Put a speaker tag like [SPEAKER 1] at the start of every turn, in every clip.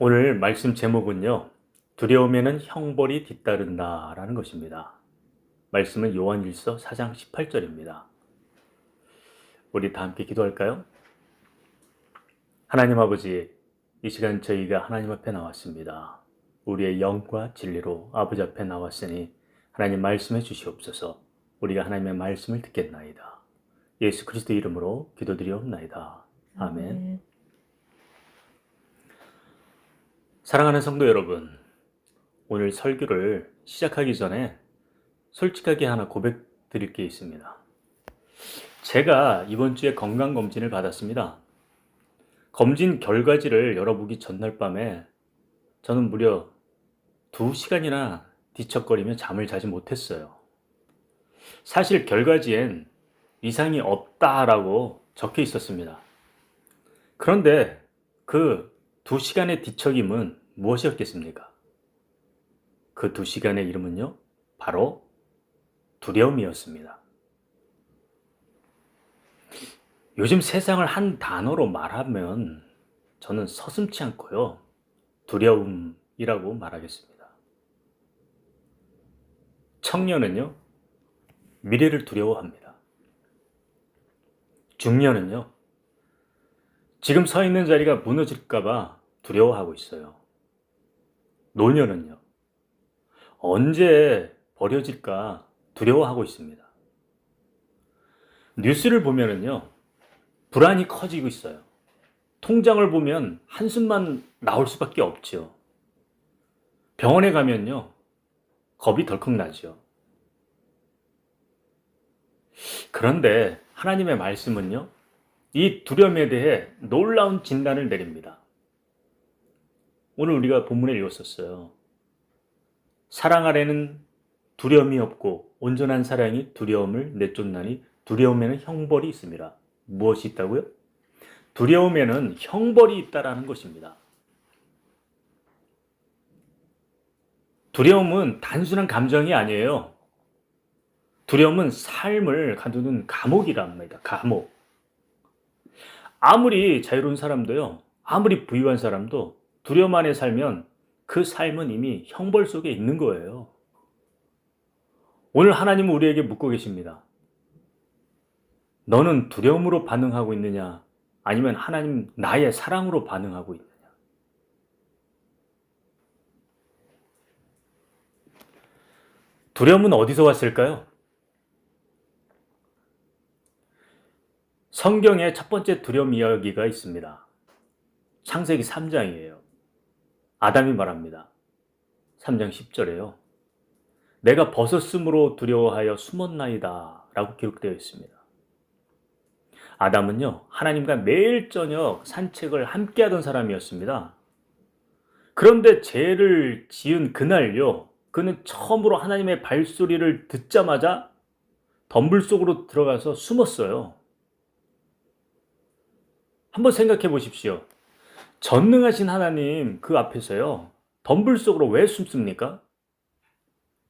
[SPEAKER 1] 오늘 말씀 제목은요, 두려움에는 형벌이 뒤따른다 라는 것입니다. 말씀은 요한일서 4장 18절입니다. 우리 다 함께 기도할까요? 하나님 아버지, 이 시간 저희가 하나님 앞에 나왔습니다. 우리의 영과 진리로 아버지 앞에 나왔으니 하나님 말씀해 주시옵소서. 우리가 하나님의 말씀을 듣겠나이다. 예수 그리스도 이름으로 기도드리옵나이다. 아멘. 사랑하는 성도 여러분, 오늘 설교를 시작하기 전에 솔직하게 하나 고백드릴 게 있습니다. 제가 이번 주에 건강검진을 받았습니다. 검진 결과지를 열어보기 전날 밤에 저는 무려 2시간이나 뒤척거리며 잠을 자지 못했어요. 사실 결과지엔 이상이 없다라고 적혀 있었습니다. 그런데 그 2시간의 뒤척임은 무엇이었겠습니까? 그 2시간의 이름은요, 바로 두려움이었습니다. 요즘 세상을 한 단어로 말하면 저는 서슴지 않고요, 두려움이라고 말하겠습니다. 청년은요, 미래를 두려워합니다. 중년은요, 지금 서 있는 자리가 무너질까봐 두려워하고 있어요. 노년은요, 언제 버려질까 두려워하고 있습니다. 뉴스를 보면은요, 불안이 커지고 있어요. 통장을 보면 한숨만 나올 수밖에 없죠. 병원에 가면요, 겁이 덜컥 나죠. 그런데 하나님의 말씀은요, 이 두려움에 대해 놀라운 진단을 내립니다. 오늘 우리가 본문에 읽었었어요. 사랑 아래는 두려움이 없고 온전한 사랑이 두려움을 내쫓나니 두려움에는 형벌이 있습니다. 무엇이 있다고요? 두려움에는 형벌이 있다라는 것입니다. 두려움은 단순한 감정이 아니에요. 두려움은 삶을 가두는 감옥이랍니다. 감옥. 아무리 자유로운 사람도요, 아무리 부유한 사람도 두려움 안에 살면 그 삶은 이미 형벌 속에 있는 거예요. 오늘 하나님은 우리에게 묻고 계십니다. 너는 두려움으로 반응하고 있느냐? 아니면 하나님 나의 사랑으로 반응하고 있느냐? 두려움은 어디서 왔을까요? 성경에 첫 번째 두려움 이야기가 있습니다. 창세기 3장이에요. 아담이 말합니다. 3장 10절에요. 내가 벗었으므로 두려워하여 숨었나이다 라고 기록되어 있습니다. 아담은요, 하나님과 매일 저녁 산책을 함께 하던 사람이었습니다. 그런데 죄를 지은 그날요, 그는 처음으로 하나님의 발소리를 듣자마자 덤불 속으로 들어가서 숨었어요. 한번 생각해 보십시오. 전능하신 하나님 그 앞에서요, 덤불 속으로 왜 숨습니까?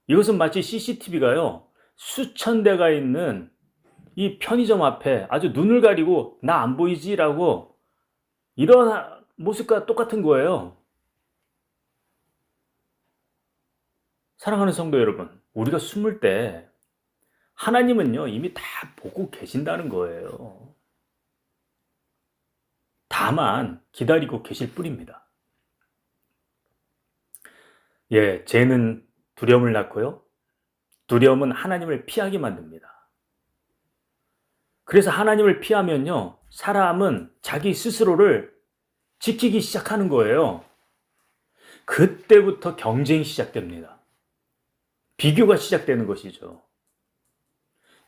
[SPEAKER 1] 이것은 마치 CCTV가요, 수천 대가 있는 이 편의점 앞에 아주 눈을 가리고 나 안 보이지라고 이런 모습과 똑같은 거예요. 사랑하는 성도 여러분, 우리가 숨을 때 하나님은요, 이미 다 보고 계신다는 거예요. 다만 기다리고 계실 뿐입니다. 예, 죄는 두려움을 낳고요, 두려움은 하나님을 피하게 만듭니다. 그래서 하나님을 피하면요, 사람은 자기 스스로를 지키기 시작하는 거예요. 그때부터 경쟁이 시작됩니다. 비교가 시작되는 것이죠.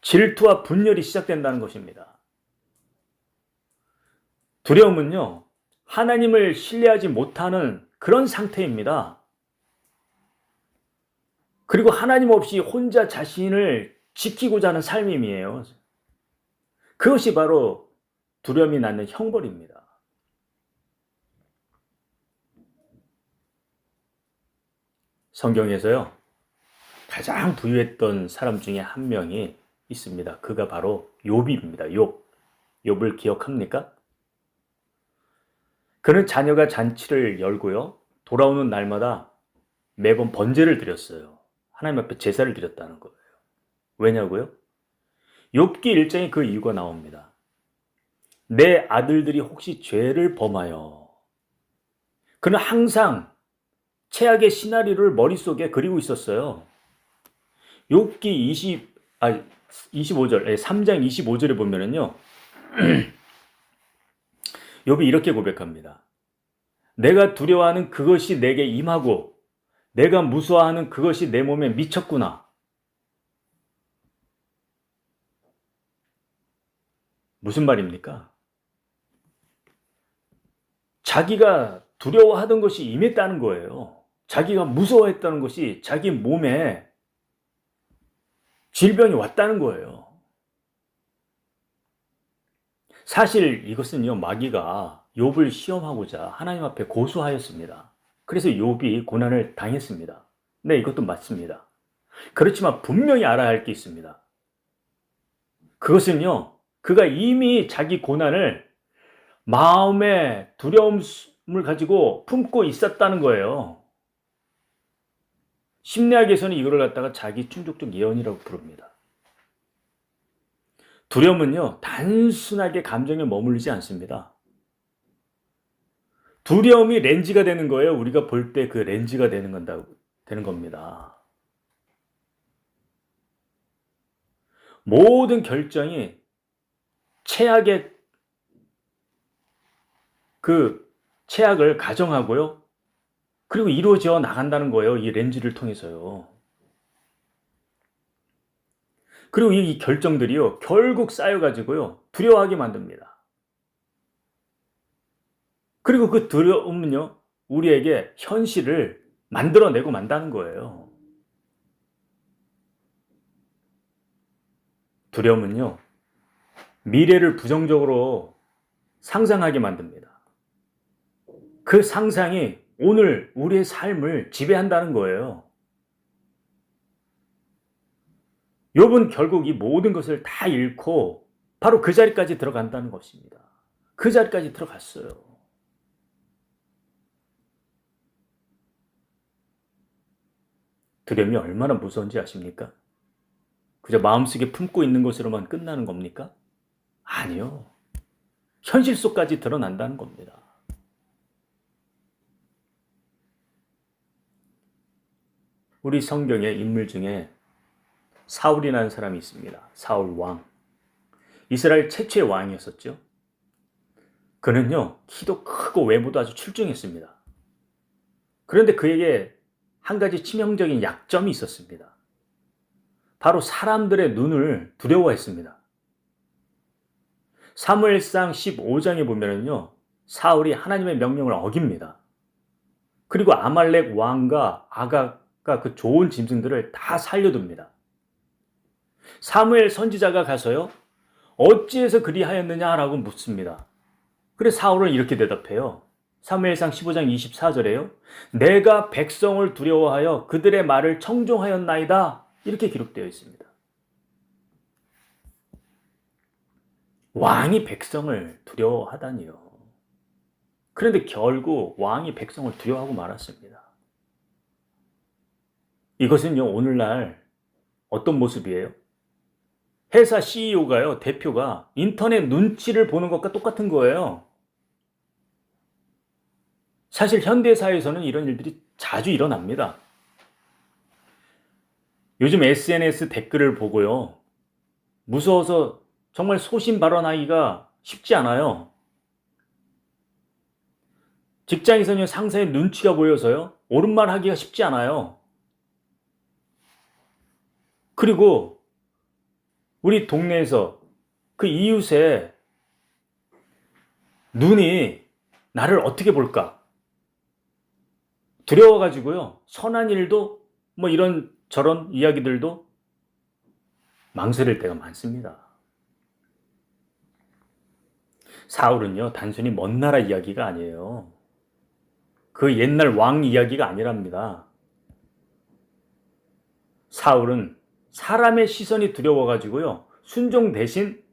[SPEAKER 1] 질투와 분열이 시작된다는 것입니다. 두려움은요, 하나님을 신뢰하지 못하는 그런 상태입니다. 그리고 하나님 없이 혼자 자신을 지키고자 하는 삶임이에요. 그것이 바로 두려움이 낳는 형벌입니다. 성경에서요, 가장 부유했던 사람 중에 한 명이 있습니다. 그가 바로 욥입니다. 욥을 기억합니까? 그는 자녀가 잔치를 열고요. 돌아오는 날마다 매번 번제를 드렸어요. 하나님 앞에 제사를 드렸다는 거예요. 왜냐고요? 욥기 1장에 그 이유가 나옵니다. 내 아들들이 혹시 죄를 범하여. 그는 항상 최악의 시나리오를 머릿속에 그리고 있었어요. 욥기 25절, 3장 25절에 보면은요. 욥이 이렇게 고백합니다. 내가 두려워하는 그것이 내게 임하고 내가 무서워하는 그것이 내 몸에 미쳤구나. 무슨 말입니까? 자기가 두려워하던 것이 임했다는 거예요. 자기가 무서워했다는 것이 자기 몸에 질병이 왔다는 거예요. 사실 이것은요, 마귀가 욥을 시험하고자 하나님 앞에 고소하였습니다. 그래서 욥이 고난을 당했습니다. 네, 이것도 맞습니다. 그렇지만 분명히 알아야 할 게 있습니다. 그것은요, 그가 이미 자기 고난을 마음의 두려움을 가지고 품고 있었다는 거예요. 심리학에서는 이거를 갖다가 자기 충족적 예언이라고 부릅니다. 두려움은요, 단순하게 감정에 머물리지 않습니다. 두려움이 렌즈가 되는 거예요. 우리가 볼 때 그 렌즈가 되는 겁니다. 모든 결정이 최악의 그 최악을 가정하고요. 그리고 이루어져 나간다는 거예요. 이 렌즈를 통해서요. 그리고 이 결정들이요. 결국 쌓여가지고요. 두려워하게 만듭니다. 그리고 그 두려움은요. 우리에게 현실을 만들어내고 만다는 거예요. 두려움은요. 미래를 부정적으로 상상하게 만듭니다. 그 상상이 오늘 우리의 삶을 지배한다는 거예요. 욥은 결국 이 모든 것을 다 잃고 바로 그 자리까지 들어간다는 것입니다. 그 자리까지 들어갔어요. 두려움이 얼마나 무서운지 아십니까? 그저 마음속에 품고 있는 것으로만 끝나는 겁니까? 아니요. 현실 속까지 드러난다는 겁니다. 우리 성경의 인물 중에 사울이라는 사람이 있습니다. 사울 왕. 이스라엘 최초의 왕이었었죠. 그는요, 키도 크고 외모도 아주 출중했습니다. 그런데 그에게 한 가지 치명적인 약점이 있었습니다. 바로 사람들의 눈을 두려워했습니다. 사무엘상 15장에 보면은요, 사울이 하나님의 명령을 어깁니다. 그리고 아말렉 왕과 아각과 그 좋은 짐승들을 다 살려둡니다. 사무엘 선지자가 가서요, 어찌해서 그리하였느냐라고 묻습니다. 그래서 사울은 이렇게 대답해요. 사무엘상 15장 24절에요. 내가 백성을 두려워하여 그들의 말을 청종하였나이다. 이렇게 기록되어 있습니다. 왕이 백성을 두려워하다니요. 그런데 결국 왕이 백성을 두려워하고 말았습니다. 이것은요, 오늘날 어떤 모습이에요? 회사 CEO가요, 대표가 인터넷 눈치를 보는 것과 똑같은 거예요. 사실 현대사회에서는 이런 일들이 자주 일어납니다. 요즘 SNS 댓글을 보고요. 무서워서 정말 소신 발언하기가 쉽지 않아요. 직장에서는 상사의 눈치가 보여서요. 옳은 말 하기가 쉽지 않아요. 그리고 우리 동네에서 그 이웃의 눈이 나를 어떻게 볼까? 두려워가지고요. 선한 일도 뭐 이런 저런 이야기들도 망설일 때가 많습니다. 사울은요, 단순히 먼 나라 이야기가 아니에요. 그 옛날 왕 이야기가 아니랍니다. 사울은 사람의 시선이 두려워가지고요, 순종 대신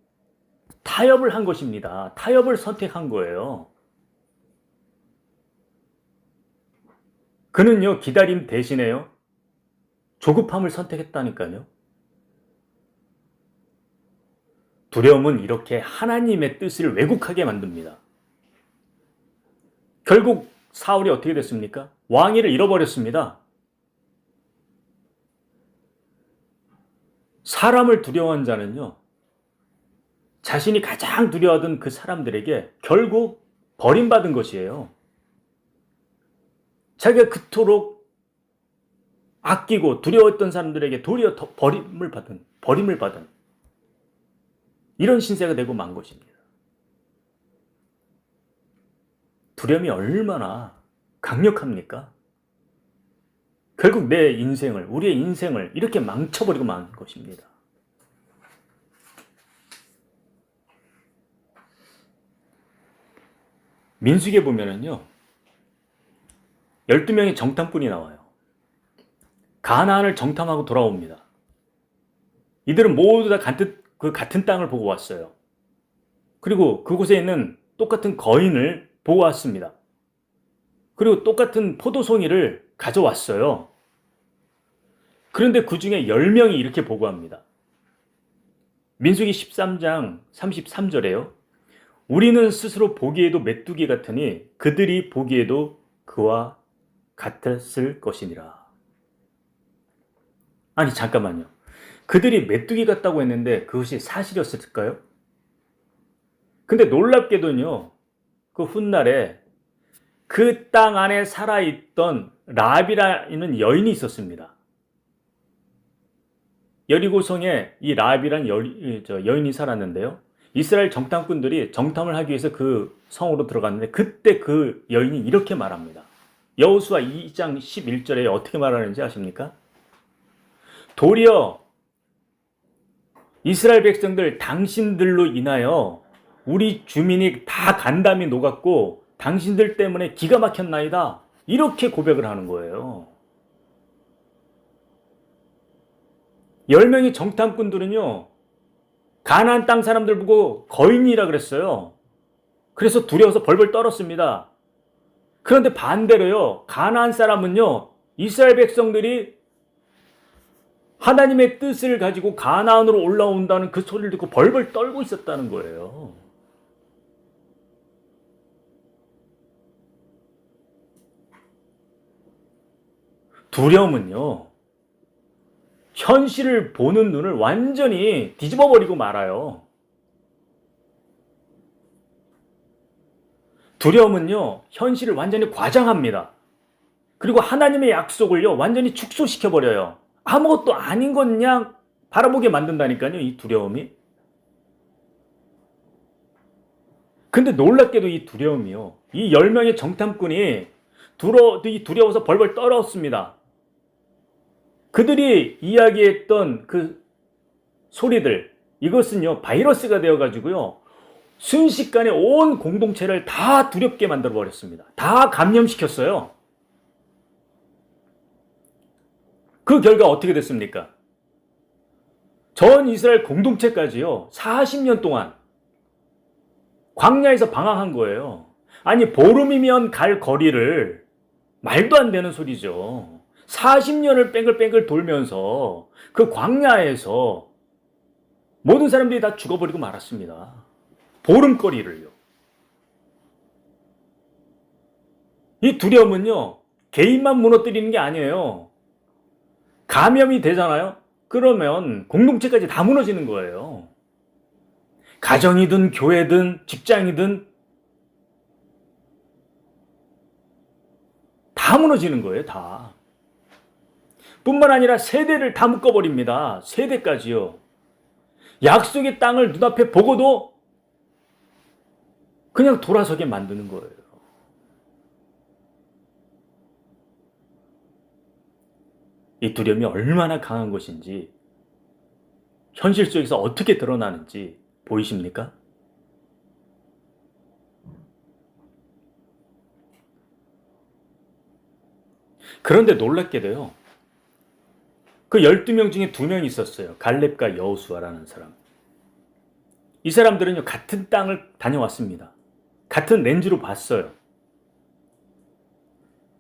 [SPEAKER 1] 타협을 한 것입니다. 타협을 선택한 거예요. 그는요, 기다림 대신에요, 조급함을 선택했다니까요. 두려움은 이렇게 하나님의 뜻을 왜곡하게 만듭니다. 결국 사울이 어떻게 됐습니까? 왕위를 잃어버렸습니다. 사람을 두려워한 자는요, 자신이 가장 두려워하던 그 사람들에게 결국 버림받은 것이에요. 자기가 그토록 아끼고 두려워했던 사람들에게 도리어 더 버림을 받은 이런 신세가 되고 만 것입니다. 두려움이 얼마나 강력합니까? 결국 내 인생을, 우리의 인생을 이렇게 망쳐버리고 만 것입니다. 민수기에 보면은요, 12명의 정탐꾼이 나와요. 가나안을 정탐하고 돌아옵니다. 이들은 모두 다 같은 땅을 보고 왔어요. 그리고 그곳에 있는 똑같은 거인을 보고 왔습니다. 그리고 똑같은 포도송이를 가져왔어요. 그런데 그 중에 10명이 이렇게 보고합니다. 민수기 13장 33절에요. 우리는 스스로 보기에도 메뚜기 같으니 그들이 보기에도 그와 같았을 것이니라. 아니 잠깐만요. 그들이 메뚜기 같다고 했는데 그것이 사실이었을까요? 근데 놀랍게도요, 그 훗날에 그 땅 안에 살아있던 라합이라는 여인이 있었습니다. 여리고성에 이 라합이라는 여인이 살았는데요. 이스라엘 정탐꾼들이 정탐을 하기 위해서 그 성으로 들어갔는데 그때 그 여인이 이렇게 말합니다. 여호수아 2장 11절에 어떻게 말하는지 아십니까? 도리어 이스라엘 백성들 당신들로 인하여 우리 주민이 다 간담이 녹았고 당신들 때문에 기가 막혔나이다. 이렇게 고백을 하는 거예요. 10명의 정탐꾼들은요, 가나안 땅 사람들 보고 거인이라 그랬어요. 그래서 두려워서 벌벌 떨었습니다. 그런데 반대로요, 가나안 사람은요, 이스라엘 백성들이 하나님의 뜻을 가지고 가나안으로 올라온다는 그 소리를 듣고 벌벌 떨고 있었다는 거예요. 두려움은요, 현실을 보는 눈을 완전히 뒤집어 버리고 말아요. 두려움은요, 현실을 완전히 과장합니다. 그리고 하나님의 약속을요, 완전히 축소시켜 버려요. 아무것도 아닌 것 그냥 바라보게 만든다니까요, 이 두려움이. 근데 놀랍게도 이 두려움이요, 이 10명의 정탐꾼이 두려워서 벌벌 떨었습니다. 그들이 이야기했던 그 소리들, 이것은요, 바이러스가 되어가지고요, 순식간에 온 공동체를 다 두렵게 만들어 버렸습니다. 다 감염시켰어요. 그 결과 어떻게 됐습니까? 전 이스라엘 공동체까지요, 40년 동안 광야에서 방황한 거예요. 아니, 보름이면 갈 거리를, 말도 안 되는 소리죠. 40년을 뺑글뺑글 돌면서 그 광야에서 모든 사람들이 다 죽어버리고 말았습니다. 보름거리를요. 이 두려움은요, 개인만 무너뜨리는 게 아니에요. 감염이 되잖아요? 그러면 공동체까지 다 무너지는 거예요. 가정이든 교회든 직장이든 다 무너지는 거예요, 다. 뿐만 아니라 세대를 다 묶어버립니다. 세대까지요. 약속의 땅을 눈앞에 보고도 그냥 돌아서게 만드는 거예요. 이 두려움이 얼마나 강한 것인지, 현실 속에서 어떻게 드러나는지 보이십니까? 그런데 놀랍게도요, 그 12명 중에 2명이 있었어요. 갈렙과 여호수아라는 사람. 이 사람들은요, 같은 땅을 다녀왔습니다. 같은 렌즈로 봤어요.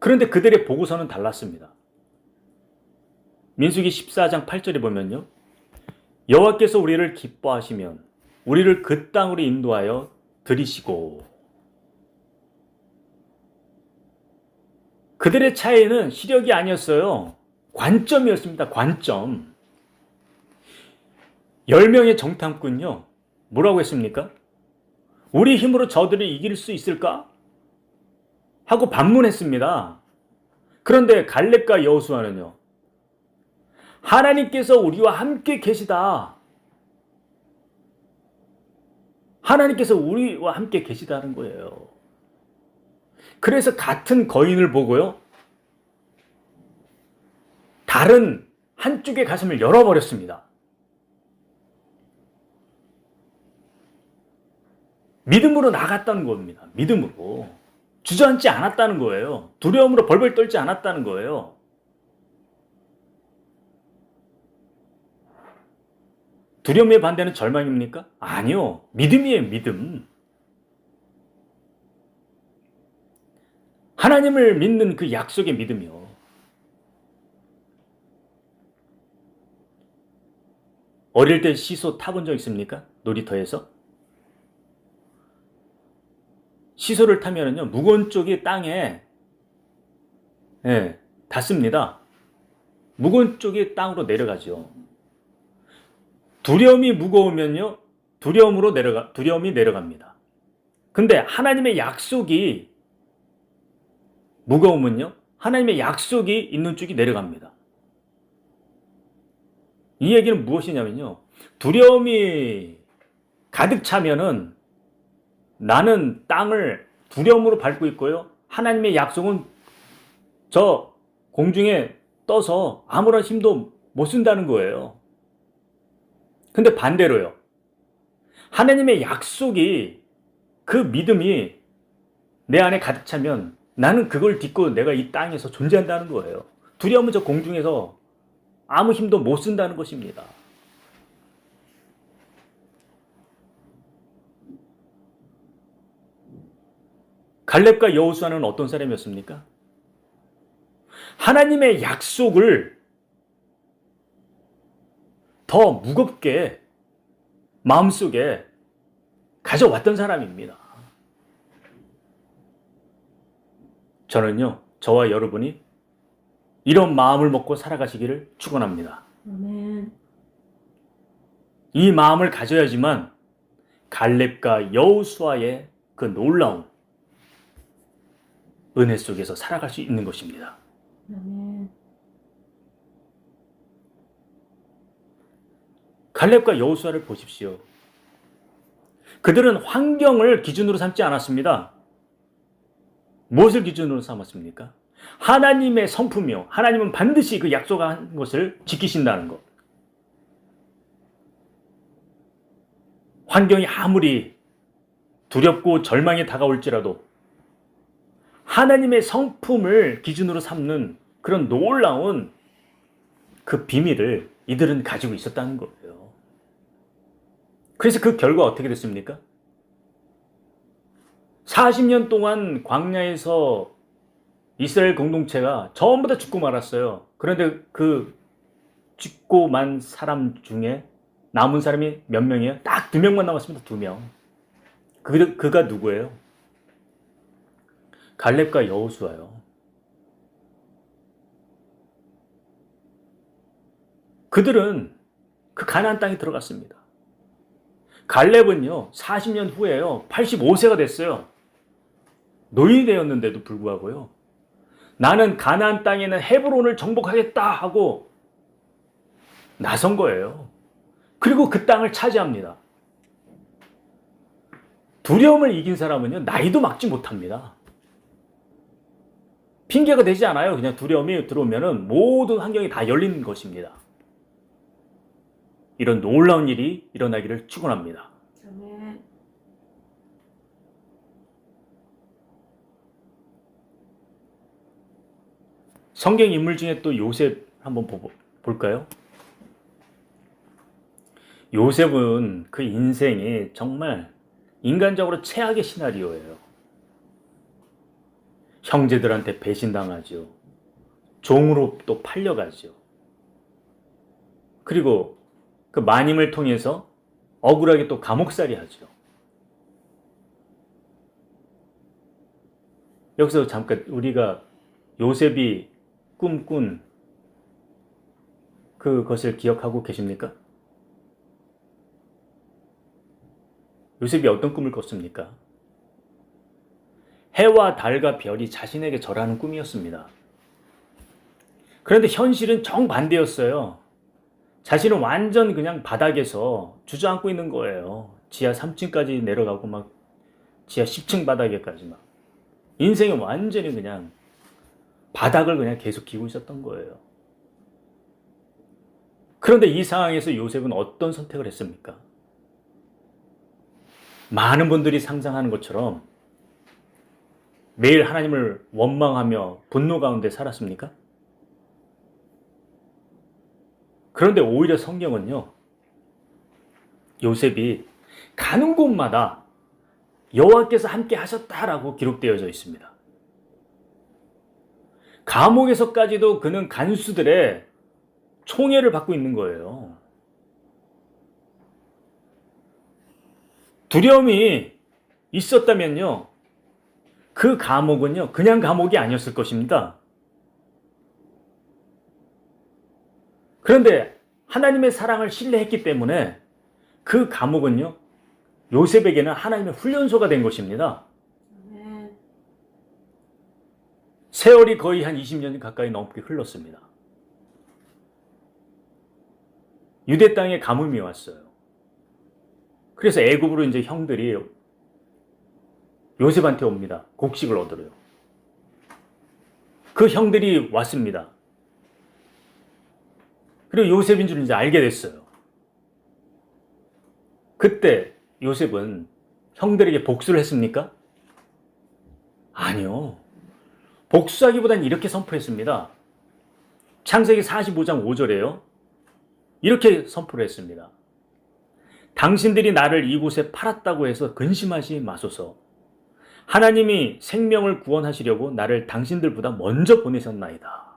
[SPEAKER 1] 그런데 그들의 보고서는 달랐습니다. 민수기 14장 8절에 보면요. 여호와께서 우리를 기뻐하시면 우리를 그 땅으로 인도하여 들이시고. 그들의 차이는 시력이 아니었어요. 관점이었습니다. 관점. 10명의 정탐꾼요. 뭐라고 했습니까? 우리 힘으로 저들을 이길 수 있을까? 하고 반문했습니다. 그런데 갈렙과 여호수아는요. 하나님께서 우리와 함께 계시다. 하나님께서 우리와 함께 계시다는 거예요. 그래서 같은 거인을 보고요. 다른 한쪽의 가슴을 열어버렸습니다. 믿음으로 나갔다는 겁니다. 믿음으로. 주저앉지 않았다는 거예요. 두려움으로 벌벌 떨지 않았다는 거예요. 두려움의 반대는 절망입니까? 아니요. 믿음이에요. 믿음. 하나님을 믿는 그 약속의 믿음이요. 어릴 때 시소 타본 적 있습니까? 놀이터에서? 시소를 타면은요, 무거운 쪽이 땅에, 닿습니다. 무거운 쪽이 땅으로 내려가죠. 두려움이 무거우면요, 두려움이 내려갑니다. 근데 하나님의 약속이 무거우면요, 하나님의 약속이 있는 쪽이 내려갑니다. 이 얘기는 무엇이냐면요, 두려움이 가득 차면은 나는 땅을 두려움으로 밟고 있고요, 하나님의 약속은 저 공중에 떠서 아무런 힘도 못 쓴다는 거예요. 근데 반대로요, 하나님의 약속이, 그 믿음이 내 안에 가득 차면 나는 그걸 딛고 내가 이 땅에서 존재한다는 거예요. 두려움은 저 공중에서 아무 힘도 못 쓴다는 것입니다. 갈렙과 여호수아는 어떤 사람이었습니까? 하나님의 약속을 더 무겁게 마음속에 가져왔던 사람입니다. 저는요, 저와 여러분이 이런 마음을 먹고 살아가시기를 축원합니다.
[SPEAKER 2] 아멘.
[SPEAKER 1] 이 마음을 가져야지만 갈렙과 여호수아의 그 놀라운 은혜 속에서 살아갈 수 있는 것입니다.
[SPEAKER 2] 아멘.
[SPEAKER 1] 갈렙과 여호수아를 보십시오. 그들은 환경을 기준으로 삼지 않았습니다. 무엇을 기준으로 삼았습니까? 하나님의 성품이요. 하나님은 반드시 그 약속한 것을 지키신다는 것. 환경이 아무리 두렵고 절망이 다가올지라도 하나님의 성품을 기준으로 삼는 그런 놀라운 그 비밀을 이들은 가지고 있었다는 거예요. 그래서 그 결과 어떻게 됐습니까? 40년 동안 광야에서 이스라엘 공동체가 전부 다 죽고 말았어요. 그런데 그 죽고 만 사람 중에 남은 사람이 몇 명이에요? 딱 2명만 남았습니다. 2명. 그가 누구예요? 갈렙과 여호수아요. 그들은 그 가나안 땅에 들어갔습니다. 갈렙은요, 40년 후에요, 85세가 됐어요. 노인이 되었는데도 불구하고요, 나는 가나안 땅에 있는 헤브론을 정복하겠다 하고 나선 거예요. 그리고 그 땅을 차지합니다. 두려움을 이긴 사람은요, 나이도 막지 못합니다. 핑계가 되지 않아요. 그냥 두려움이 들어오면은 모든 환경이 다 열린 것입니다. 이런 놀라운 일이 일어나기를 축원합니다.
[SPEAKER 2] 아멘.
[SPEAKER 1] 성경 인물 중에 또 요셉 한번 볼까요? 요셉은 그 인생이 정말 인간적으로 최악의 시나리오예요. 형제들한테 배신당하죠. 종으로 또 팔려가죠. 그리고 그 마님을 통해서 억울하게 또 감옥살이 하죠. 여기서 잠깐 우리가 요셉이 꿈꾼 그것을 기억하고 계십니까? 요셉이 어떤 꿈을 꿨습니까? 해와 달과 별이 자신에게 절하는 꿈이었습니다. 그런데 현실은 정반대였어요. 자신은 완전 그냥 바닥에서 주저앉고 있는 거예요. 지하 3층까지 내려가고 막 지하 10층 바닥에까지 막. 인생이 완전히 그냥 바닥을 그냥 계속 기고 있었던 거예요. 그런데 이 상황에서 요셉은 어떤 선택을 했습니까? 많은 분들이 상상하는 것처럼 매일 하나님을 원망하며 분노 가운데 살았습니까? 그런데 오히려 성경은요, 요셉이 가는 곳마다 여호와께서 함께 하셨다라고 기록되어져 있습니다. 감옥에서까지도 그는 간수들의 총애를 받고 있는 거예요. 두려움이 있었다면요, 그 감옥은요, 그냥 감옥이 아니었을 것입니다. 그런데 하나님의 사랑을 신뢰했기 때문에 그 감옥은요, 요셉에게는 하나님의 훈련소가 된 것입니다.
[SPEAKER 2] 아멘.
[SPEAKER 1] 세월이 거의 한 20년 가까이 넘게 흘렀습니다. 유대 땅에 가뭄이 왔어요. 그래서 애굽으로 이제 형들이 요셉한테 옵니다. 곡식을 얻으러요. 그 형들이 왔습니다. 그리고 요셉인 줄 이제 알게 됐어요. 그때 요셉은 형들에게 복수를 했습니까? 아니요. 복수하기보다는 이렇게 선포했습니다. 창세기 45장 5절에요. 이렇게 선포를 했습니다. 당신들이 나를 이곳에 팔았다고 해서 근심하지 마소서. 하나님이 생명을 구원하시려고 나를 당신들보다 먼저 보내셨나이다.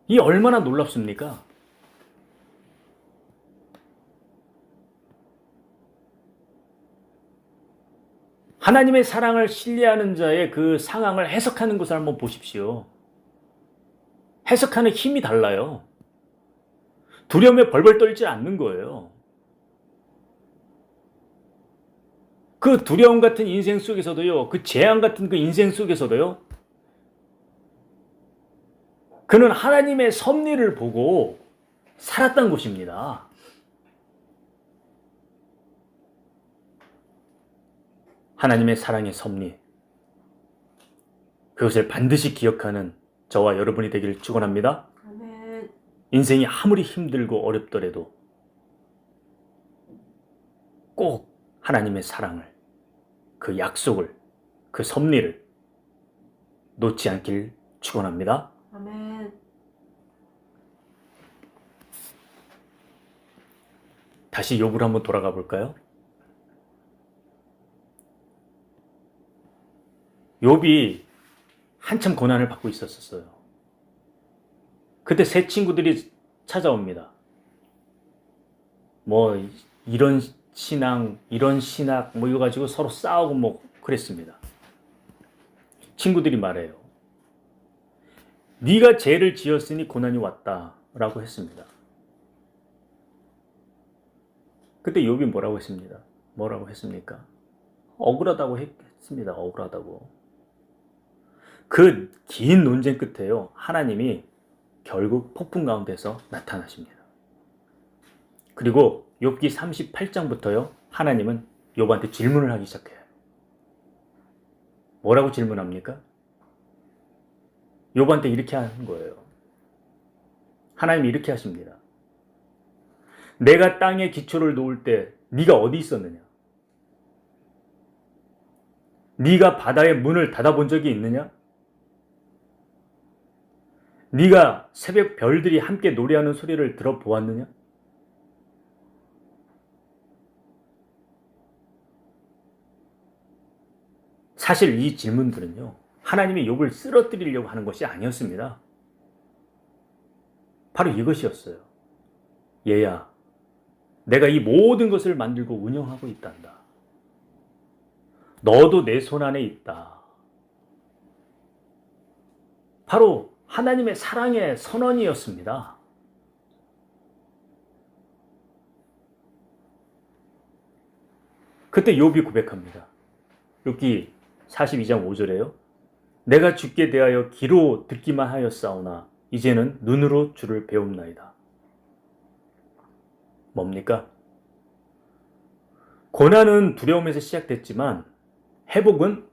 [SPEAKER 1] 이 얼마나 놀랍습니까? 하나님의 사랑을 신뢰하는 자의 그 상황을 해석하는 것을 한번 보십시오. 해석하는 힘이 달라요. 두려움에 벌벌 떨지 않는 거예요. 그 두려움 같은 인생 속에서도요, 그 재앙 같은 그 인생 속에서도요, 그는 하나님의 섭리를 보고 살았던 것입니다. 하나님의 사랑의 섭리, 그것을 반드시 기억하는 저와 여러분이 되기를 축원합니다.
[SPEAKER 2] 아멘.
[SPEAKER 1] 인생이 아무리 힘들고 어렵더라도 꼭 하나님의 사랑을, 그 약속을, 그 섭리를 놓지 않길 축원합니다.
[SPEAKER 2] 아멘.
[SPEAKER 1] 다시 욥으로 한번 돌아가 볼까요? 욥이 한참 고난을 받고 있었어요. 그때 세 친구들이 찾아옵니다. 뭐 이런 신앙, 이런 신학 뭐 이거 가지고 서로 싸우고 뭐 그랬습니다. 친구들이 말해요. 네가 죄를 지었으니 고난이 왔다라고 했습니다. 그때 욥이 뭐라고 했습니다. 뭐라고 했습니까? 억울하다고 했습니다. 억울하다고. 그 긴 논쟁 끝에요. 하나님이 결국 폭풍 가운데서 나타나십니다. 그리고 욥기 38장부터요. 하나님은 욥한테 질문을 하기 시작해요. 뭐라고 질문합니까? 욥한테 이렇게 하는 거예요. 하나님이 이렇게 하십니다. 내가 땅에 기초를 놓을 때 네가 어디 있었느냐? 네가 바다의 문을 닫아본 적이 있느냐? 네가 새벽 별들이 함께 노래하는 소리를 들어보았느냐? 사실 이 질문들은요, 하나님이 욥을 쓰러뜨리려고 하는 것이 아니었습니다. 바로 이것이었어요. 얘야, 내가 이 모든 것을 만들고 운영하고 있단다. 너도 내 손 안에 있다. 바로 하나님의 사랑의 선언이었습니다. 그때 욥이 고백합니다. 욥기 42장 5절에요. 내가 주께 대하여 귀로 듣기만 하였사오나 이제는 눈으로 주를 배움나이다. 뭡니까? 고난은 두려움에서 시작됐지만 회복은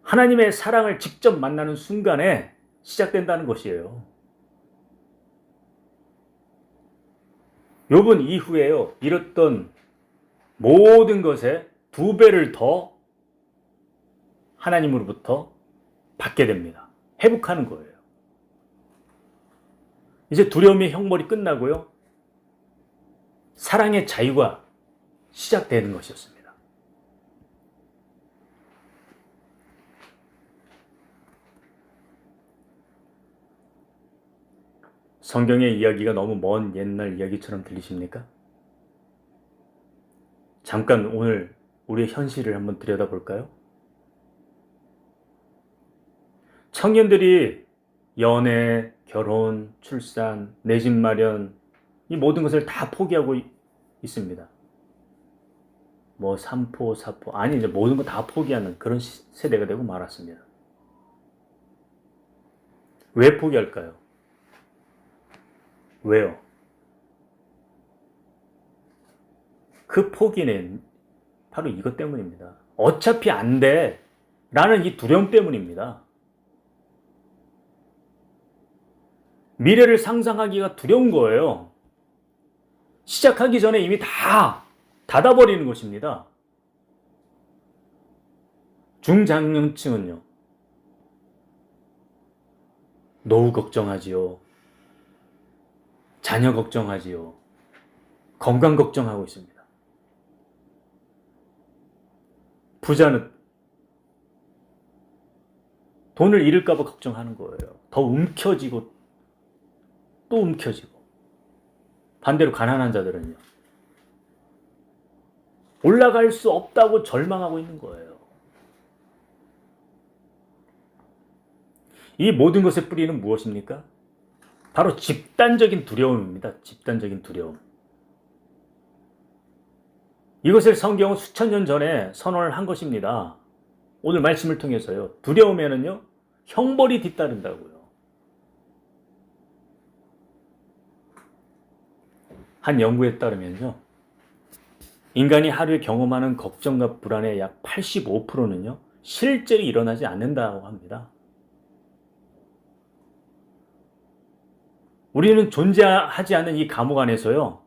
[SPEAKER 1] 하나님의 사랑을 직접 만나는 순간에 시작된다는 것이에요. 욥은 이후에요, 잃었던 모든 것에 2배를 더 하나님으로부터 받게 됩니다. 회복하는 거예요. 이제 두려움의 형벌이 끝나고요, 사랑의 자유가 시작되는 것이었습니다. 성경의 이야기가 너무 먼 옛날 이야기처럼 들리십니까? 잠깐 오늘 우리의 현실을 한번 들여다볼까요? 청년들이 연애, 결혼, 출산, 내 집 마련, 이 모든 것을 다 포기하고 있습니다. 뭐 3포, 4포, 아니 이제 모든 거 다 포기하는 그런 세대가 되고 말았습니다. 왜 포기할까요? 왜요? 그 포기는 바로 이것 때문입니다. 어차피 안 돼 라는 이 두려움 때문입니다. 미래를 상상하기가 두려운 거예요. 시작하기 전에 이미 다 닫아버리는 것입니다. 중장년층은요, 노후 걱정하지요. 자녀 걱정하지요. 건강 걱정하고 있습니다. 부자는 돈을 잃을까 봐 걱정하는 거예요. 더 움켜쥐고 또 움켜쥐고. 반대로 가난한 자들은요, 올라갈 수 없다고 절망하고 있는 거예요. 이 모든 것의 뿌리는 무엇입니까? 바로 집단적인 두려움입니다. 집단적인 두려움. 이것을 성경은 수천 년 전에 선언을 한 것입니다. 오늘 말씀을 통해서요, 두려움에는요, 형벌이 뒤따른다고요. 한 연구에 따르면요, 인간이 하루에 경험하는 걱정과 불안의 약 85%는요, 실제로 일어나지 않는다고 합니다. 우리는 존재하지 않는 이 감옥 안에서요,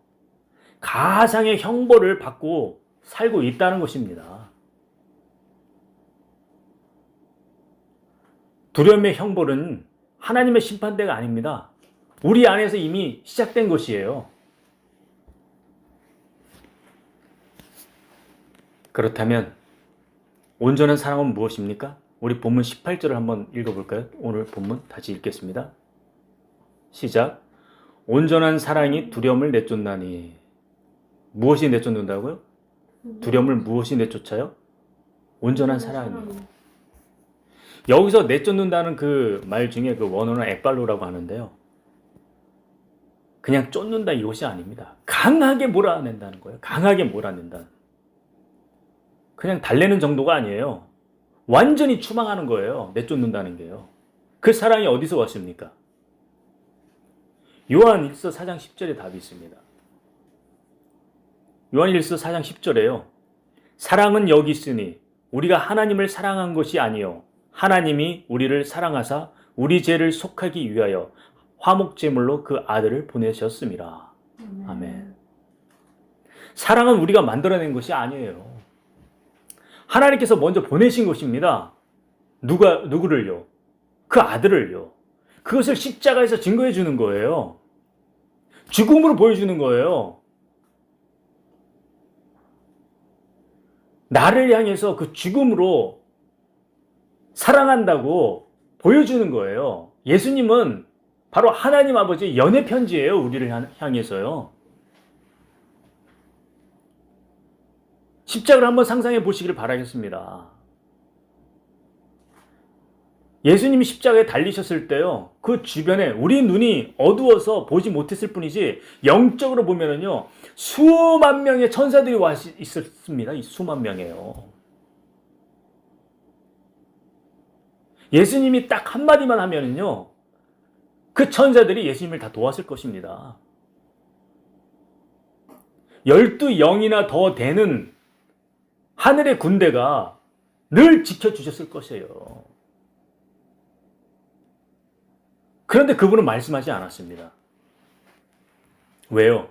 [SPEAKER 1] 가상의 형벌을 받고 살고 있다는 것입니다. 두려움의 형벌은 하나님의 심판대가 아닙니다. 우리 안에서 이미 시작된 것이에요. 그렇다면 온전한 사랑은 무엇입니까? 우리 본문 18절을 한번 읽어볼까요? 오늘 본문 다시 읽겠습니다. 시작. 온전한 사랑이 두려움을 내쫓나니. 무엇이 내쫓는다고요? 두려움을 무엇이 내쫓아요? 온전한 사랑이요. 여기서 내쫓는다는 그 말 중에 그 원어는 에빨로라고 하는데요, 그냥 쫓는다 이것이 아닙니다. 강하게 몰아낸다는 거예요. 강하게 몰아낸다. 그냥 달래는 정도가 아니에요. 완전히 추방하는 거예요. 내쫓는다는 게요. 그 사랑이 어디서 왔습니까? 요한 1서 4장 10절에 답이 있습니다. 요한 1서 4장 10절에요. 사랑은 여기 있으니 우리가 하나님을 사랑한 것이 아니요 하나님이 우리를 사랑하사 우리 죄를 속하기 위하여 화목제물로 그 아들을 보내셨습니다. 아멘. 사랑은 우리가 만들어낸 것이 아니에요. 하나님께서 먼저 보내신 것입니다. 누구를요? 그 아들을요. 그것을 십자가에서 증거해 주는 거예요. 죽음으로 보여주는 거예요. 나를 향해서 그 죽음으로 사랑한다고 보여주는 거예요. 예수님은 바로 하나님 아버지의 연애 편지예요. 우리를 향해서요. 십자가를 한번 상상해 보시기를 바라겠습니다. 예수님이 십자가에 달리셨을 때요, 그 주변에 우리 눈이 어두워서 보지 못했을 뿐이지 영적으로 보면은요 수만 명의 천사들이 와 있었습니다. 이 수만 명이에요. 예수님이 딱 한마디만 하면은요 그 천사들이 예수님을 다 도왔을 것입니다. 12영이나 더 되는 하늘의 군대가 늘 지켜주셨을 것이에요. 그런데 그분은 말씀하지 않았습니다. 왜요?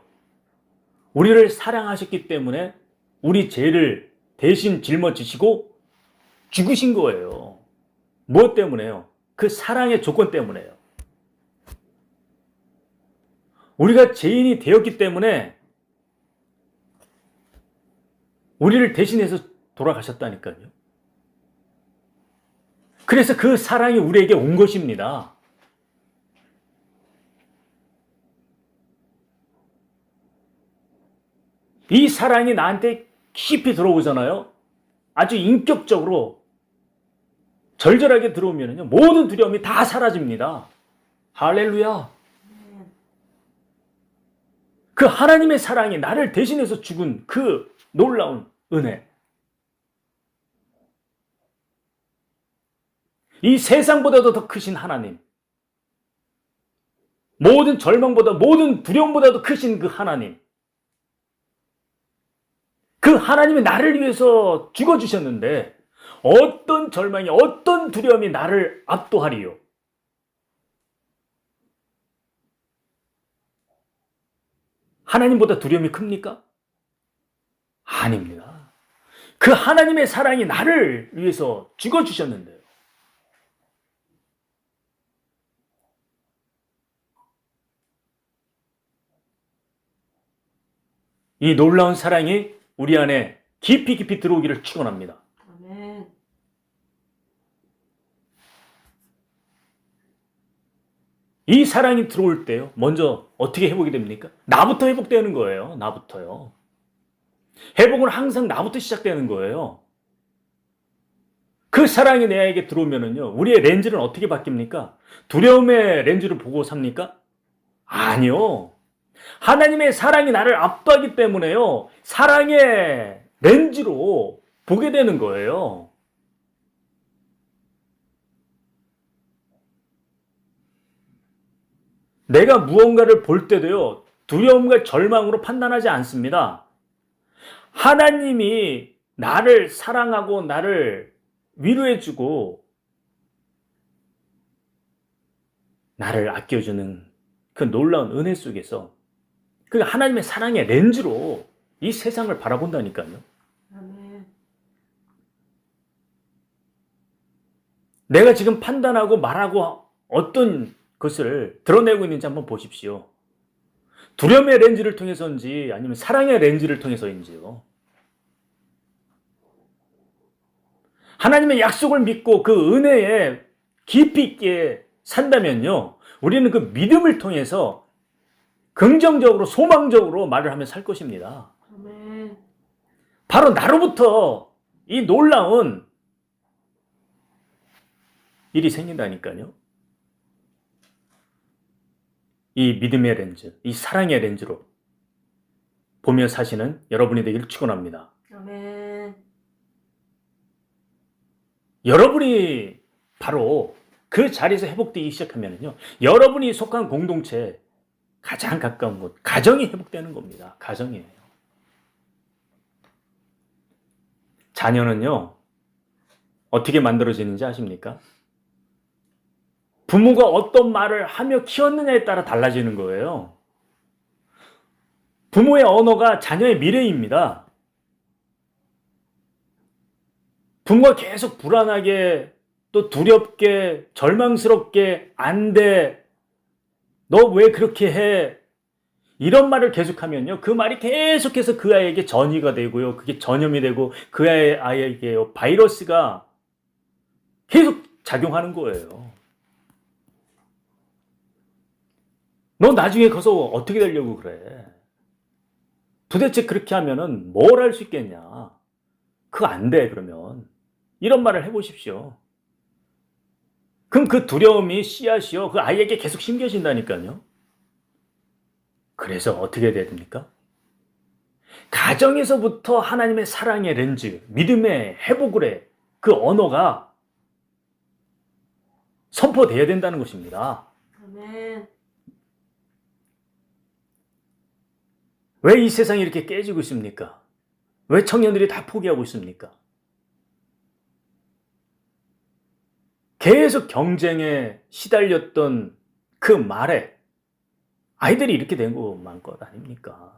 [SPEAKER 1] 우리를 사랑하셨기 때문에 우리 죄를 대신 짊어지시고 죽으신 거예요. 무엇 때문에요? 그 사랑의 조건 때문에요. 우리가 죄인이 되었기 때문에 우리를 대신해서 돌아가셨다니까요. 그래서 그 사랑이 우리에게 온 것입니다. 이 사랑이 나한테 깊이 들어오잖아요. 아주 인격적으로 절절하게 들어오면요 모든 두려움이 다 사라집니다. 할렐루야. 그 하나님의 사랑이 나를 대신해서 죽은 그 놀라운 은혜. 이 세상보다도 더 크신 하나님. 모든 절망보다, 모든 두려움보다도 크신 그 하나님. 그 하나님이 나를 위해서 죽어주셨는데 어떤 절망이, 어떤 두려움이 나를 압도하리요? 하나님보다 두려움이 큽니까? 아닙니다. 그 하나님의 사랑이 나를 위해서 죽어주셨는데요. 이 놀라운 사랑이 우리 안에 깊이 깊이 들어오기를 축원합니다.
[SPEAKER 2] 아멘.
[SPEAKER 1] 이 사랑이 들어올 때요, 먼저 어떻게 회복이 됩니까? 나부터 회복되는 거예요. 나부터요. 회복은 항상 나부터 시작되는 거예요. 그 사랑이 내게 들어오면은요, 우리의 렌즈는 어떻게 바뀝니까? 두려움의 렌즈를 보고 삽니까? 아니요. 하나님의 사랑이 나를 압도하기 때문에요, 사랑의 렌즈로 보게 되는 거예요. 내가 무언가를 볼 때도요, 두려움과 절망으로 판단하지 않습니다. 하나님이 나를 사랑하고 나를 위로해주고 나를 아껴주는 그 놀라운 은혜 속에서 그 하나님의 사랑의 렌즈로 이 세상을 바라본다니까요.
[SPEAKER 2] 아멘.
[SPEAKER 1] 내가 지금 판단하고 말하고 어떤 것을 드러내고 있는지 한번 보십시오. 두려움의 렌즈를 통해서인지 아니면 사랑의 렌즈를 통해서인지요. 하나님의 약속을 믿고 그 은혜에 깊이 있게 산다면요, 우리는 그 믿음을 통해서 긍정적으로, 소망적으로 말을 하며 살 것입니다.
[SPEAKER 2] 아멘.
[SPEAKER 1] 바로 나로부터 이 놀라운 일이 생긴다니까요. 이 믿음의 렌즈, 이 사랑의 렌즈로 보며 사시는 여러분이 되기를 축원합니다.
[SPEAKER 2] 아멘.
[SPEAKER 1] 여러분이 바로 그 자리에서 회복되기 시작하면요, 여러분이 속한 공동체 가장 가까운 곳, 가정이 회복되는 겁니다. 가정이에요. 자녀는요, 어떻게 만들어지는지 아십니까? 부모가 어떤 말을 하며 키웠느냐에 따라 달라지는 거예요. 부모의 언어가 자녀의 미래입니다. 부모가 계속 불안하게, 또 두렵게, 절망스럽게, 안 돼, 너 왜 그렇게 해? 이런 말을 계속하면요, 그 말이 계속해서 그 아이에게 전이가 되고요, 그게 전염이 되고 그 아이에게 바이러스가 계속 작용하는 거예요. 너 나중에 커서 어떻게 되려고 그래? 도대체 그렇게 하면은 뭘 할 수 있겠냐? 그거 안 돼, 그러면. 이런 말을 해보십시오. 그럼 그 두려움이 씨앗이요. 그 아이에게 계속 심겨진다니까요. 그래서 어떻게 돼야 됩니까? 가정에서부터 하나님의 사랑의 렌즈, 믿음의 회복을 해. 그 언어가 선포돼야 된다는 것입니다.
[SPEAKER 2] 아멘.
[SPEAKER 1] 왜 이 세상이 이렇게 깨지고 있습니까? 왜 청년들이 다 포기하고 있습니까? 계속 경쟁에 시달렸던 그 말에 아이들이 이렇게 된 것만 것 아닙니까?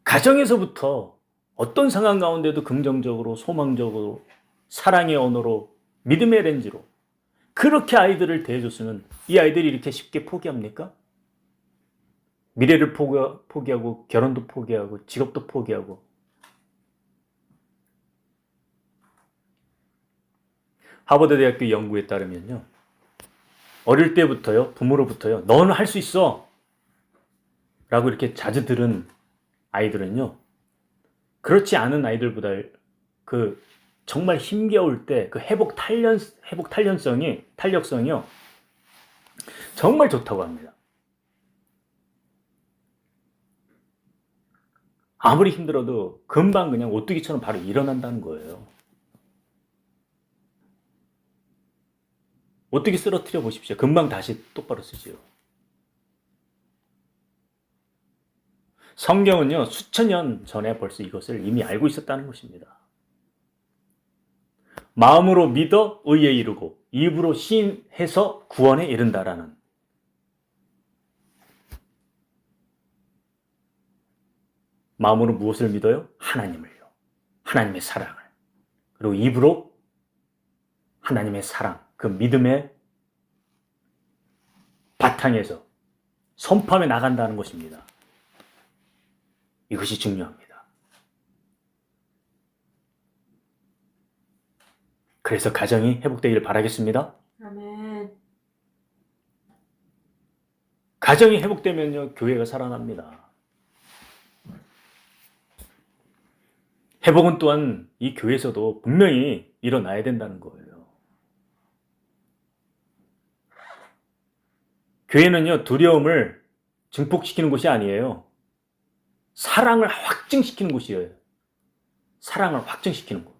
[SPEAKER 1] 가정에서부터 어떤 상황 가운데도 긍정적으로, 소망적으로, 사랑의 언어로, 믿음의 렌즈로 그렇게 아이들을 대해줬으면 이 아이들이 이렇게 쉽게 포기합니까? 미래를 포기하고, 결혼도 포기하고, 직업도 포기하고. 하버드 대학교 연구에 따르면요. 어릴 때부터요, 부모로부터요, 너는 할 수 있어! 라고 이렇게 자주 들은 아이들은요, 그렇지 않은 아이들보다 그 정말 힘겨울 때 그 탄력성이요, 정말 좋다고 합니다. 아무리 힘들어도 금방 그냥 오뚜기처럼 바로 일어난다는 거예요. 오뚜기 쓰러뜨려 보십시오. 금방 다시 똑바로 쓰지요. 성경은요, 수천 년 전에 벌써 이것을 이미 알고 있었다는 것입니다. 마음으로 믿어 의에 이르고 입으로 시인해서 구원에 이른다라는. 마음으로 무엇을 믿어요? 하나님을요. 하나님의 사랑을. 그리고 입으로 하나님의 사랑, 그 믿음의 바탕에서 선포하며 나간다는 것입니다. 이것이 중요합니다. 그래서 가정이 회복되기를 바라겠습니다.
[SPEAKER 2] 아멘.
[SPEAKER 1] 가정이 회복되면요, 교회가 살아납니다. 회복은 또한 이 교회에서도 분명히 일어나야 된다는 거예요. 교회는요, 두려움을 증폭시키는 곳이 아니에요. 사랑을 확증시키는 곳이에요. 사랑을 확증시키는 곳.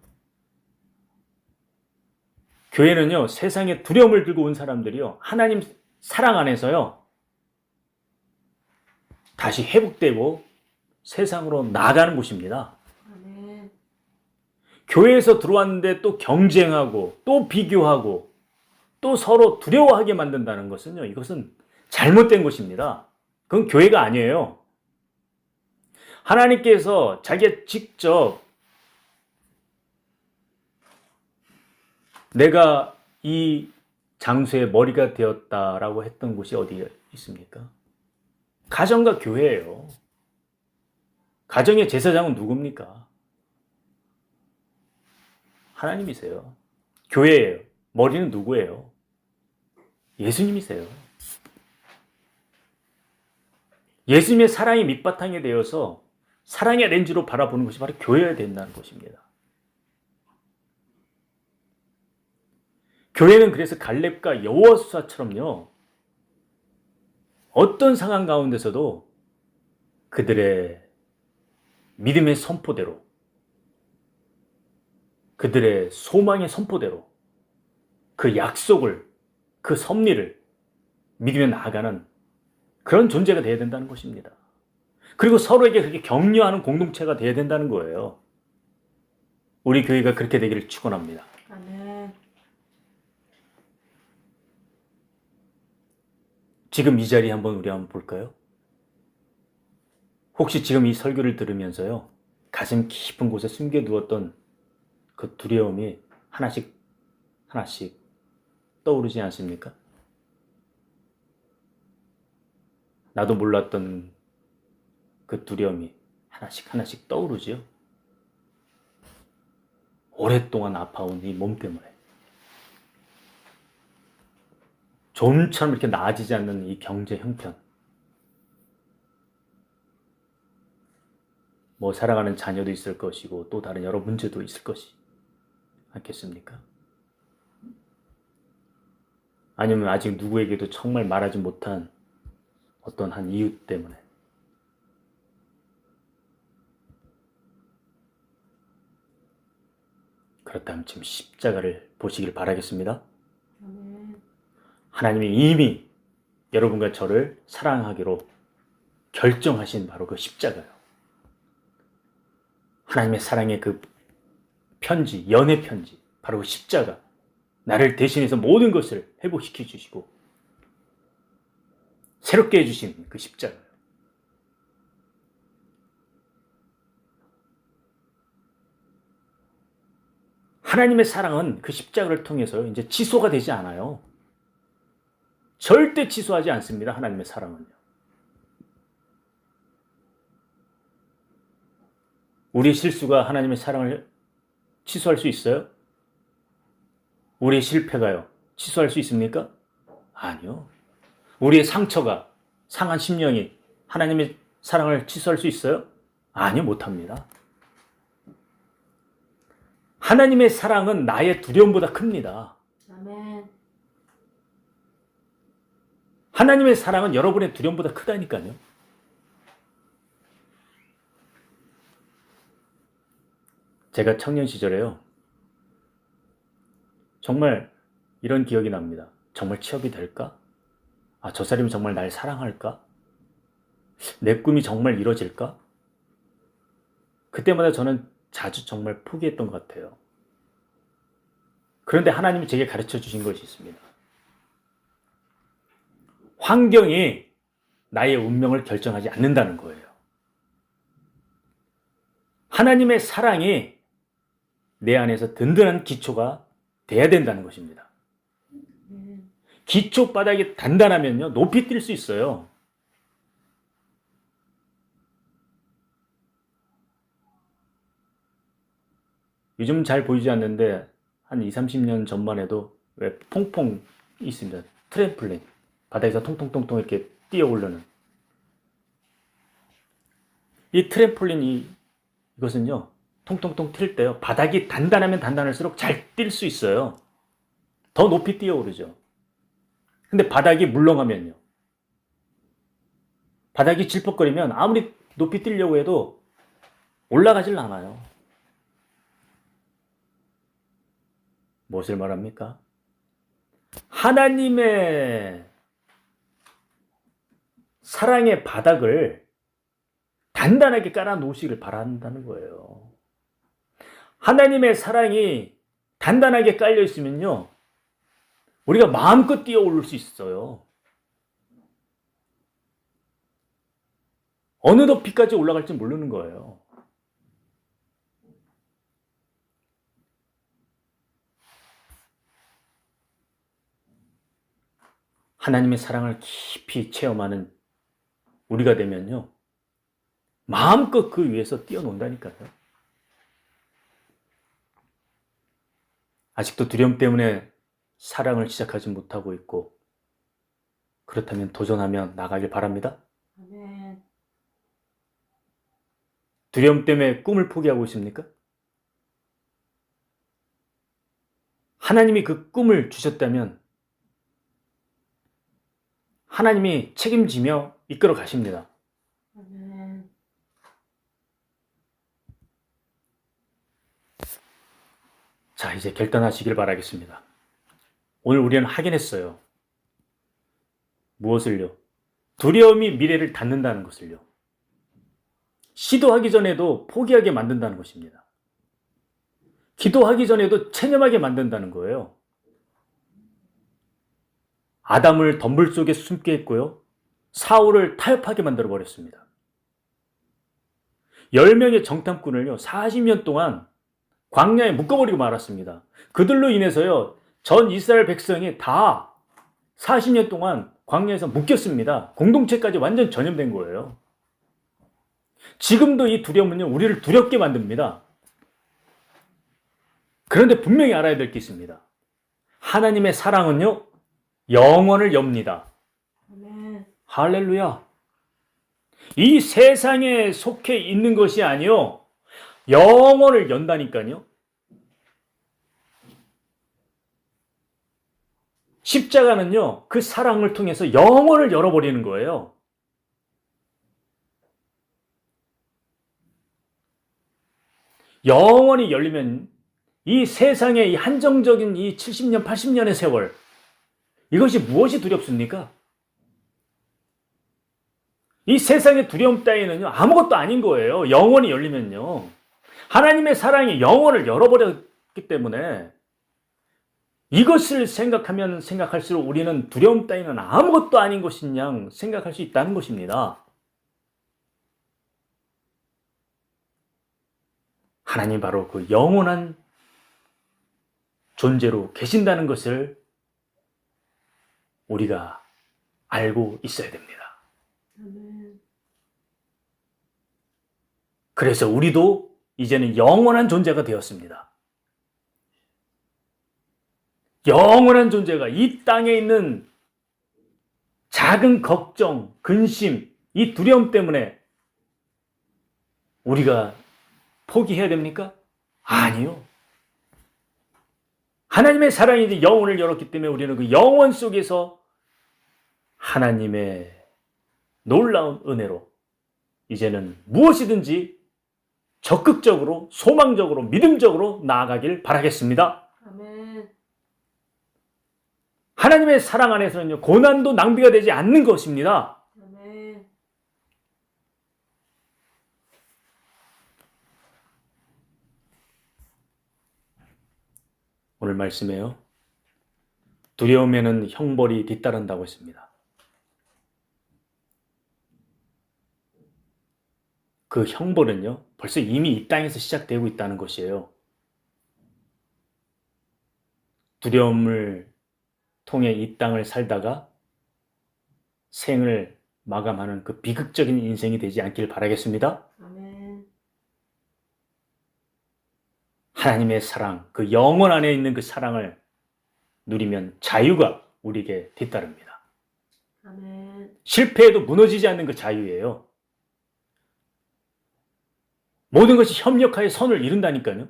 [SPEAKER 1] 교회는요, 세상에 두려움을 들고 온 사람들이요, 하나님 사랑 안에서요, 다시 회복되고 세상으로 나아가는 곳입니다.
[SPEAKER 2] 아멘.
[SPEAKER 1] 교회에서 들어왔는데 또 경쟁하고, 또 비교하고, 또 서로 두려워하게 만든다는 것은요, 이것은 잘못된 것입니다. 그건 교회가 아니에요. 하나님께서 자기가 직접 내가 이 장소의 머리가 되었다라고 했던 곳이 어디에 있습니까? 가정과 교회예요. 가정의 제사장은 누굽니까? 하나님이세요. 교회예요. 머리는 누구예요? 예수님이세요. 예수님의 사랑이 밑바탕이 되어서 사랑의 렌즈로 바라보는 것이 바로 교회여야 된다는 것입니다. 교회는 그래서 갈렙과 여호수아처럼요, 어떤 상황 가운데서도 그들의 믿음의 선포대로, 그들의 소망의 선포대로 그 약속을, 그 섭리를 믿으며 나아가는 그런 존재가 되어야 된다는 것입니다. 그리고 서로에게 그렇게 격려하는 공동체가 되어야 된다는 거예요. 우리 교회가 그렇게 되기를 축원합니다.
[SPEAKER 2] 아멘.
[SPEAKER 1] 지금 이 자리 한번 우리 한번 볼까요? 혹시 지금 이 설교를 들으면서요, 가슴 깊은 곳에 숨겨두었던 그 두려움이 하나씩 떠오르지 않습니까? 나도 몰랐던 그 두려움이 하나씩 떠오르지요? 오랫동안 아파온 이 몸 때문에. 좀처럼 이렇게 나아지지 않는 이 경제 형편, 뭐 사랑하는 자녀도 있을 것이고 또 다른 여러 문제도 있을 것이 않겠습니까? 아니면 아직 누구에게도 정말 말하지 못한 어떤 한 이유 때문에. 그렇다면 지금 십자가를 보시길 바라겠습니다.
[SPEAKER 2] 아멘.
[SPEAKER 1] 하나님이 이미 여러분과 저를 사랑하기로 결정하신 바로 그 십자가요. 하나님의 사랑의 그 편지, 연애 편지, 바로 그 십자가. 나를 대신해서 모든 것을 회복시켜 주시고 새롭게 해주신 그 십자가요. 하나님의 사랑은 그 십자가를 통해서 이제 취소가 되지 않아요. 절대 취소하지 않습니다. 하나님의 사랑은요. 우리의 실수가 하나님의 사랑을 취소할 수 있어요? 우리의 실패가요, 취소할 수 있습니까? 아니요. 우리의 상처가, 상한 심령이 하나님의 사랑을 취소할 수 있어요? 아니요, 못합니다. 하나님의 사랑은 나의 두려움보다 큽니다.
[SPEAKER 2] 아멘.
[SPEAKER 1] 하나님의 사랑은 여러분의 두려움보다 크다니까요. 제가 청년 시절에요, 정말 이런 기억이 납니다. 정말 취업이 될까? 아, 저 사람이 정말 날 사랑할까? 내 꿈이 정말 이루어질까? 그때마다 저는 자주 정말 포기했던 것 같아요. 그런데 하나님이 제게 가르쳐 주신 것이 있습니다. 환경이 나의 운명을 결정하지 않는다는 거예요. 하나님의 사랑이 내 안에서 든든한 기초가 돼야 된다는 것입니다. 기초 바닥이 단단하면요, 높이 뛸 수 있어요. 요즘 잘 보이지 않는데 한 20, 30년 전만 해도 왜 퐁퐁 있습니다. 트램플린. 바닥에서 통통통통 이렇게 뛰어 오르는. 이 트램플린 이것은요, 통통통 튈 때요, 바닥이 단단하면 단단할수록 잘 뛸 수 있어요. 더 높이 뛰어 오르죠. 근데 바닥이 물렁하면요, 바닥이 질퍽거리면 아무리 높이 뛰려고 해도 올라가질 않아요. 무엇을 말합니까? 하나님의 사랑의 바닥을 단단하게 깔아 놓으시길 바란다는 거예요. 하나님의 사랑이 단단하게 깔려 있으면요, 우리가 마음껏 뛰어 오를 수 있어요. 어느 높이까지 올라갈지 모르는 거예요. 하나님의 사랑을 깊이 체험하는 우리가 되면요, 마음껏 그 위에서 뛰어논다니까요. 아직도 두려움 때문에 사랑을 시작하지 못하고 있고, 그렇다면 도전하며 나가길 바랍니다.
[SPEAKER 2] 아멘.
[SPEAKER 1] 두려움 때문에 꿈을 포기하고 있습니까? 하나님이 그 꿈을 주셨다면 하나님이 책임지며 이끌어 가십니다.
[SPEAKER 2] 아멘.
[SPEAKER 1] 자, 이제 결단하시길 바라겠습니다. 오늘 우리는 확인했어요. 무엇을요? 두려움이 미래를 닫는다는 것을요. 시도하기 전에도 포기하게 만든다는 것입니다. 기도하기 전에도 체념하게 만든다는 거예요. 아담을 덤불 속에 숨게 했고요, 사울을 타협하게 만들어 버렸습니다. 10명의 정탐꾼을요, 40년 동안 광야에 묶어버리고 말았습니다. 그들로 인해서요, 전 이스라엘 백성이 다 40년 동안 광야에서 묶였습니다. 공동체까지 완전 전염된 거예요. 지금도 이 두려움은요, 우리를 두렵게 만듭니다. 그런데 분명히 알아야 될 게 있습니다. 하나님의 사랑은요, 영혼을 엽니다.
[SPEAKER 2] 아멘.
[SPEAKER 1] 할렐루야. 이 세상에 속해 있는 것이 아니요 영혼을 연다니까요. 십자가는요 그 사랑을 통해서 영혼을 열어버리는 거예요. 영혼이 열리면 이 세상의 이 한정적인 이 70년, 80년의 세월, 이것이 무엇이 두렵습니까? 이 세상의 두려움 따위는요, 아무것도 아닌 거예요. 영혼이 열리면요. 하나님의 사랑이 영혼을 열어버렸기 때문에 이것을 생각하면 생각할수록 우리는 두려움 따위는 아무것도 아닌 것인 양 생각할 수 있다는 것입니다. 하나님 바로 그 영원한 존재로 계신다는 것을 우리가 알고 있어야 됩니다.
[SPEAKER 2] 아멘.
[SPEAKER 1] 그래서 우리도 이제는 영원한 존재가 되었습니다. 영원한 존재가 이 땅에 있는 작은 걱정, 근심, 이 두려움 때문에 우리가 포기해야 됩니까? 아니요. 하나님의 사랑이 이제 영혼을 열었기 때문에 우리는 그 영혼 속에서 하나님의 놀라운 은혜로 이제는 무엇이든지 적극적으로, 소망적으로, 믿음적으로 나아가길 바라겠습니다.
[SPEAKER 2] 아멘.
[SPEAKER 1] 하나님의 사랑 안에서는요, 고난도 낭비가 되지 않는 것입니다.
[SPEAKER 2] 아멘.
[SPEAKER 1] 오늘 말씀에요. 두려움에는 형벌이 뒤따른다고 했습니다. 그 형벌은요, 벌써 이미 이 땅에서 시작되고 있다는 것이에요. 두려움을 통해 이 땅을 살다가 생을 마감하는 그 비극적인 인생이 되지 않길 바라겠습니다.
[SPEAKER 2] 아멘.
[SPEAKER 1] 하나님의 사랑, 그 영혼 안에 있는 그 사랑을 누리면 자유가 우리에게 뒤따릅니다.
[SPEAKER 2] 아멘.
[SPEAKER 1] 실패해도 무너지지 않는 그 자유예요. 모든 것이 협력하여 선을 이룬다니까요.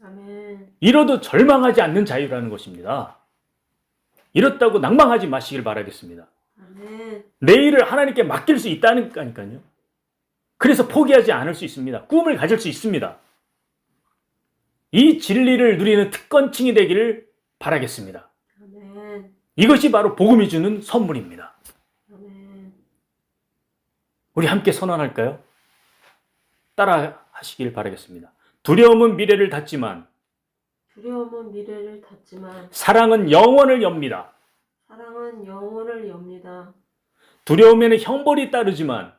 [SPEAKER 2] 아멘.
[SPEAKER 1] 이뤄도 절망하지 않는 자유라는 것입니다. 이렇다고 낭망하지 마시길 바라겠습니다.
[SPEAKER 2] 아멘.
[SPEAKER 1] 내일을 하나님께 맡길 수 있다니까요. 그래서 포기하지 않을 수 있습니다. 꿈을 가질 수 있습니다. 이 진리를 누리는 특권층이 되기를 바라겠습니다.
[SPEAKER 2] 아멘.
[SPEAKER 1] 이것이 바로 복음이 주는 선물입니다.
[SPEAKER 2] 아멘.
[SPEAKER 1] 우리 함께 선언할까요? 따라 하시길 바라겠습니다. 두려움은 미래를 닫지만
[SPEAKER 2] 두려움은 미래를 닫지만
[SPEAKER 1] 사랑은 영혼을 엽니다.
[SPEAKER 2] 사랑은 영혼을 엽니다.
[SPEAKER 1] 두려움에는 형벌이 따르지만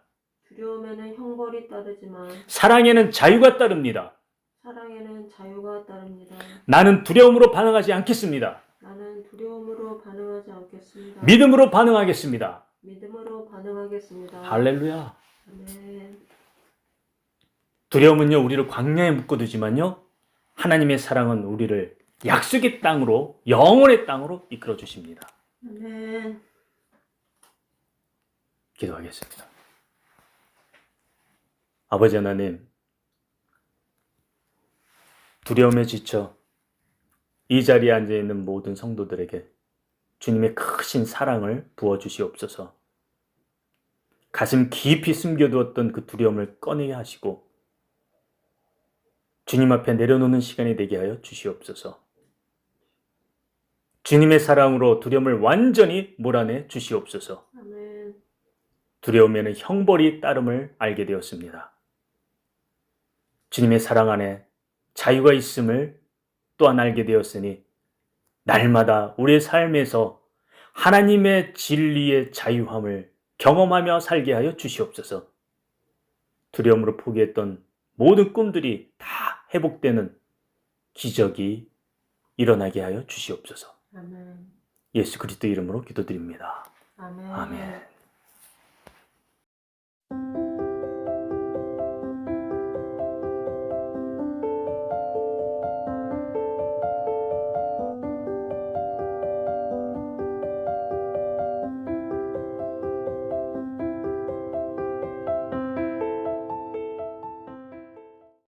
[SPEAKER 2] 두려움에는 형벌이 따르지만
[SPEAKER 1] 사랑에는 자유가 따릅니다.
[SPEAKER 2] 사랑에는 자유가 따릅니다.
[SPEAKER 1] 나는 두려움으로 반응하지 않겠습니다.
[SPEAKER 2] 나는 두려움으로 반응하지 않겠습니다.
[SPEAKER 1] 믿음으로 반응하겠습니다.
[SPEAKER 2] 믿음으로 반응하겠습니다.
[SPEAKER 1] 할렐루야.
[SPEAKER 2] 아멘.
[SPEAKER 1] 두려움은요, 우리를 광야에 묶어두지만요, 하나님의 사랑은 우리를 약속의 땅으로, 영혼의 땅으로 이끌어 주십니다.
[SPEAKER 2] 아멘.
[SPEAKER 1] 기도하겠습니다. 아버지 하나님, 두려움에 지쳐 이 자리에 앉아있는 모든 성도들에게 주님의 크신 사랑을 부어주시옵소서. 가슴 깊이 숨겨두었던 그 두려움을 꺼내게 하시고 주님 앞에 내려놓는 시간이 되게 하여 주시옵소서. 주님의 사랑으로 두려움을 완전히 몰아내 주시옵소서.
[SPEAKER 2] 아멘.
[SPEAKER 1] 두려움에는 형벌이 따름을 알게 되었습니다. 주님의 사랑 안에 자유가 있음을 또한 알게 되었으니 날마다 우리의 삶에서 하나님의 진리의 자유함을 경험하며 살게 하여 주시옵소서. 두려움으로 포기했던 모든 꿈들이 다 회복되는 기적이 일어나게 하여 주시옵소서.
[SPEAKER 2] 아멘.
[SPEAKER 1] 예수 그리스도 이름으로 기도드립니다.
[SPEAKER 2] 아멘.
[SPEAKER 1] 아멘.